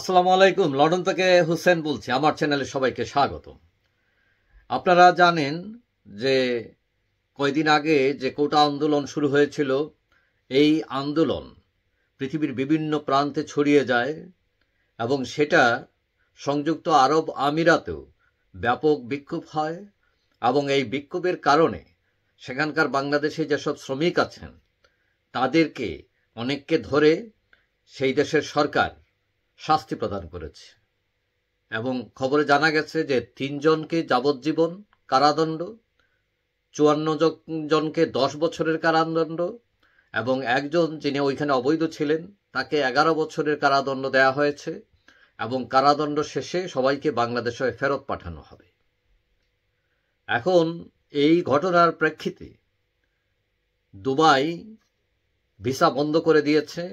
আসসালামু আলাইকুম। লন্ডন থেকে হুসেন বলছি। আমার চ্যানেলে সবাইকে স্বাগতম। আপনারা জানেন যে কয়দিন আগে যে কোটা আন্দোলন শুরু হয়েছিল, এই আন্দোলন পৃথিবীর বিভিন্ন প্রান্তে ছড়িয়ে যায় এবং সেটা সংযুক্ত আরব আমিরাতেও ব্যাপক বিক্ষোভ হয় এবং এই বিক্ষোভের কারণে সেখানকার বাংলাদেশে যেসব শ্রমিক আছেন তাদেরকে অনেককে ধরে সেই দেশের সরকার শাস্তি প্রদান করেছে এবং খবরে জানা গেছে যে ৩ জনকে যাবজ্জীবন কারাদণ্ড, ৫৪ জনকে ১০ বছরের কারাদণ্ড এবং একজন যিনি ওইখানে অবৈধ ছিলেন তাকে ১১ বছরের কারাদণ্ড দেওয়া হয়েছে এবং কারাদণ্ড শেষে সবাইকে বাংলাদেশে ফেরত পাঠানো হবে। এখন এই ঘটনার প্রেক্ষিতে দুবাই ভিসা বন্ধ করে দিয়েছে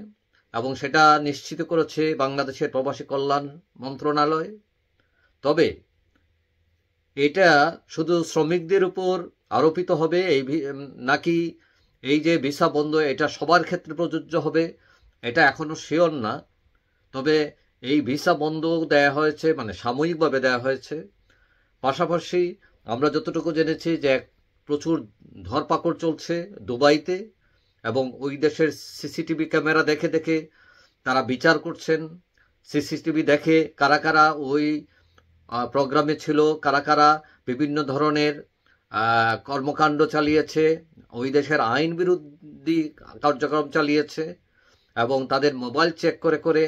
এবং সেটা নিশ্চিত করেছে বাংলাদেশের প্রবাসী কল্যাণ মন্ত্রণালয়। তবে এটা শুধু শ্রমিকদের উপর আরোপিত হবে নাকি এই যে ভিসা বন্ধ এটা সবার ক্ষেত্রে প্রযোজ্য হবে এটা এখনো শিওর না। তবে এই ভিসা বন্ধ দেয়া হয়েছে, মানে সাময়িকভাবে দেয়া হয়েছে। পাশাপাশি আমরা যতটুকু জেনেছি যে প্রচুর ধরপাকড় চলছে দুবাইতে এবং ওই দেশের সিসিটিভি ক্যামেরা দেখে দেখে তারা বিচার করছেন। সিসিটিভি দেখে কারা কারা ওই প্রোগ্রামে ছিল, কারা কারা বিভিন্ন ধরনের কর্মকাণ্ড চালিয়েছে, ওই দেশের আইন বিরোধী কার্যক্রম চালিয়েছে এবং তাদের মোবাইল চেক করে করে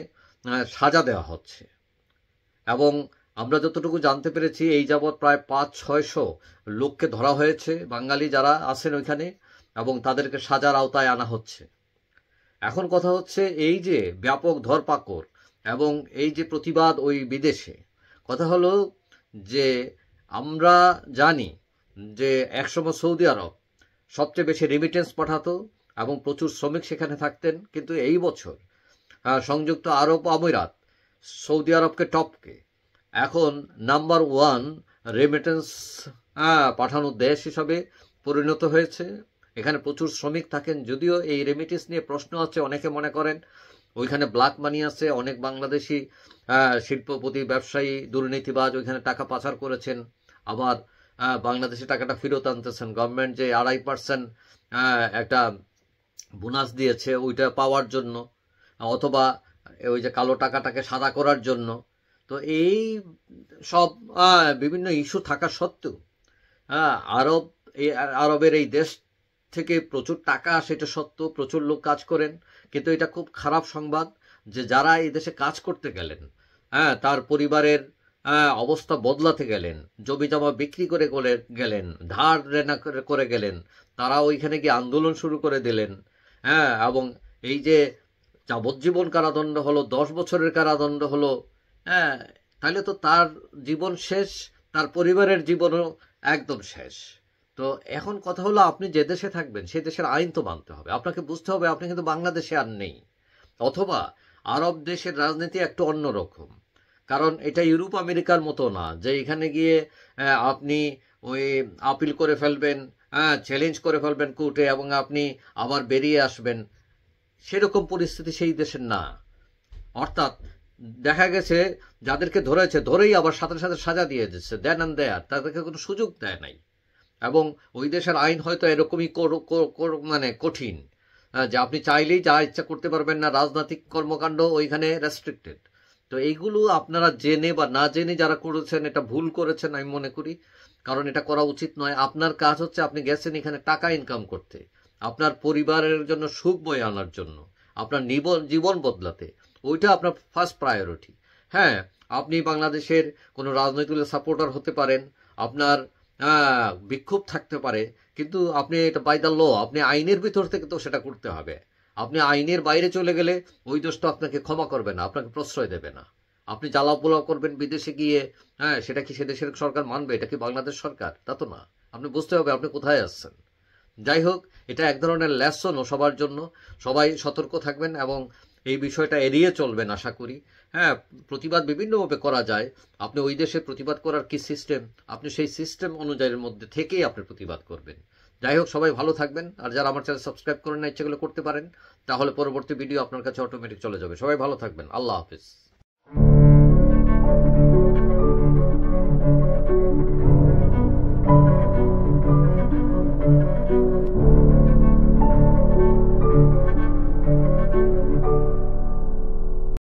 সাজা দেওয়া হচ্ছে। এবং আমরা যতটুকু জানতে পেরেছি এই যাবৎ প্রায় ৫০০-৬০০ লোককে ধরা হয়েছে, বাঙালি যারা আছেন ওইখানে, এবং তাদেরকে সাজার আওতায় আনা হচ্ছে। এখন কথা হচ্ছে এই যে ব্যাপক ধরপাকড় এবং এই যে প্রতিবাদ ওই বিদেশে, কথা হলো যে আমরা জানি যে একসময় সৌদি আরব সবচেয়ে বেশি রেমিটেন্স পাঠাতো এবং প্রচুর শ্রমিক সেখানে থাকতেন, কিন্তু এই বছর সংযুক্ত আরব আমিরাত সৌদি আরবকে টপকে এখন নাম্বার 1 রেমিটেন্স পাঠানোর দেশ হিসাবে পরিণত হয়েছে। এখানে প্রচুর শ্রমিক থাকেন, যদিও এই রেমিটেন্স নিয়ে প্রশ্ন আছে। অনেকে মনে করেন ওইখানে ব্ল্যাক মানি আছে, অনেক বাংলাদেশি শিল্পপতি ব্যবসায়ী দুর্নীতিবাজ ওইখানে টাকা পাচার করেছেন, আবার বাংলাদেশে টাকাটা ফেরত আনতেছেন। গভর্নমেন্ট যে ২.৫% একটা বোনাস দিয়েছে ওইটা পাওয়ার জন্য, অথবা ওই যে কালো টাকাটাকে সাদা করার জন্য। তো এই সব বিভিন্ন ইস্যু থাকা সত্ত্বেও আরবের এই দেশ থেকে প্রচুর টাকা আসে, এটা সত্য, প্রচুর লোক কাজ করেন, কিন্তু এটা খুব খারাপ সংবাদ যে যারা এই দেশে কাজ করতে গেলেন, তার পরিবারের অবস্থা বদলাতে গেলেন, জমি জমা বিক্রি করে গেলেন, ধার রেনা করে গেলেন, তারা ওইখানে গিয়ে আন্দোলন শুরু করে দিলেন, এবং এই যে যাবজ্জীবন কারাদণ্ড হলো, ১০ বছরের কারাদণ্ড হলো, তাহলে তো তার জীবন শেষ, তার পরিবারের জীবনও একদম শেষ। তো এখন কথা হলো আপনি যে দেশে থাকবেন সেই দেশের আইন তো মানতে হবে, আপনাকে বুঝতে হবে আপনি কিন্তু বাংলাদেশে আর নেই। অথবা আরব দেশের রাজনীতি একটু অন্যরকম, কারণ এটা ইউরোপ আমেরিকার মতো না যে এখানে গিয়ে আপনি ওই আপিল করে ফেলবেন, চ্যালেঞ্জ করে ফেলবেন কোর্টে এবং আপনি আবার বেরিয়ে আসবেন, সেরকম পরিস্থিতি সেই দেশের না। অর্থাৎ দেখা গেছে যাদেরকে ধরেই আবার সাথে সাথে সাজা দিয়ে দিচ্ছে, দেন অ্যান্ড দেয়ার, তাদেরকে কোনো সুযোগ দেয় নাই। এবং ওই দেশের আইন হয়তো এরকমই মানে কঠিন যে আপনি চাইলেই যা ইচ্ছা করতে পারবেন না, রাজনৈতিক কর্মকাণ্ড ওইখানে রেস্ট্রিক্টেড। তো এইগুলো আপনারা জেনে বা না জেনে যারা করেছেন এটা ভুল করেছেন আমি মনে করি, কারণ এটা করা উচিত নয়। আপনার কাজ হচ্ছে আপনি গেছেন এখানে টাকা ইনকাম করতে, আপনার পরিবারের জন্য সুখ বয়ে আনার জন্য, আপনার জীবন বদলাতে, ওইটা আপনার ফার্স্ট প্রায়োরিটি। হ্যাঁ, আপনি বাংলাদেশের কোনো রাজনৈতিক সাপোর্টার হতে পারেন, আপনার বিক্ষোভ থাকতে পারে, কিন্তু আপনি এটা বাই দ্য ল, আপনি আইনের ভিতর থেকে তো সেটা করতে হবে। আপনি আইনের বাইরে চলে গেলে ওই দোষটা আপনাকে ক্ষমা করবে না, আপনাকে প্রশ্রয় দেবে না। আপনি জ্বালাপোলা করবেন বিদেশে গিয়ে, সেটা কি সে দেশের সরকার মানবে? এটা কি বাংলাদেশ সরকার? তা তো না। আপনি বুঝতে হবে আপনি কোথায় আসছেন। যাই হোক, এটা এক ধরনের লেসনও সবার জন্য। সবাই সতর্ক থাকবেন এবং এই বিষয়টা এড়িয়ে চলবেন আশা করি। প্রতিবাদ বিভিন্নভাবে করা যায়, আপনি ওই দেশে প্রতিবাদ করার কি সিস্টেম, আপনি সেই সিস্টেম অনুযায়ীর মধ্যে থেকেই আপনি প্রতিবাদ করবেন। যাই হোক, সবাই ভালো থাকবেন। আর যারা আমার চ্যানেল সাবস্ক্রাইব করেন না, ইচ্ছেগুলো করতে পারেন, তাহলে পরবর্তী ভিডিও আপনার কাছে অটোমেটিক চলে যাবে। সবাই ভালো থাকবেন। আল্লাহ হাফিজ।